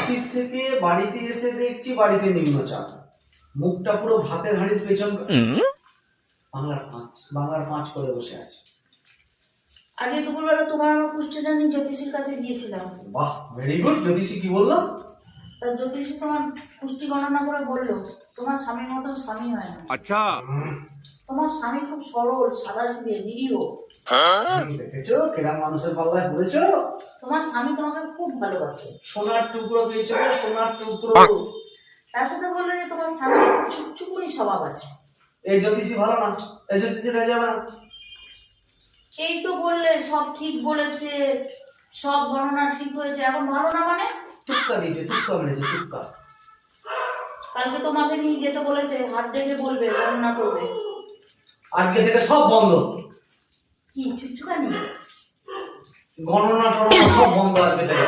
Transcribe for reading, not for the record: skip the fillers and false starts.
Office থেকে বাড়িতে এসে দেখছি বাড়িতে নিম্নচাপ, মুখটা পুরো ভাতের হাঁড়ির পেছন, বাংলার পাঁচ করে বসে আছে। আগে দুপুরবেলা তোমার আমার কুষ্টিটা নিয়ে জ্যোতিষীর কাছে গিয়েছিলাম। বাহ, ভেরি গুড। জ্যোতিষী কি বললো? তার জ্যোতিষী তোমার কুষ্টি গণনা করে বললো তোমার স্বামীর মতন স্বামী হয় না। আচ্ছা, তোমার স্বামী খুব সরল, সাদাসিধে, নিরীহ। দেখেছো কেরাম মানুষের পাল্লায় পড়েছো? তোমার স্বামী তোমাকে খুব ভালোবাসে। সোনার টুকরো পেয়েছো, সোনার টুকরো। তার সাথে বললো যে তোমার স্বামী চুপচুপুনি স্বভাব আছে। এই জ্যোতিষী ভালো না, এই জ্যোতিষী হয়ে যাবে না। এই তো বললে সব ঠিক বলেছে, সব গণনা ঠিক হয়েছে, এখন ভালো না মানে? টুক্কা দিয়েছে, টুক্কা মেরেছে, টুক্কা। কালকে তোমাকে নিয়ে যেতে বলেছে, হাত দেখে বলবে, গণনা করবে। আজকে থেকে সব বন্ধ। কি চুচুকানি? গণনা টণনা সব বন্ধ আজকে থেকে।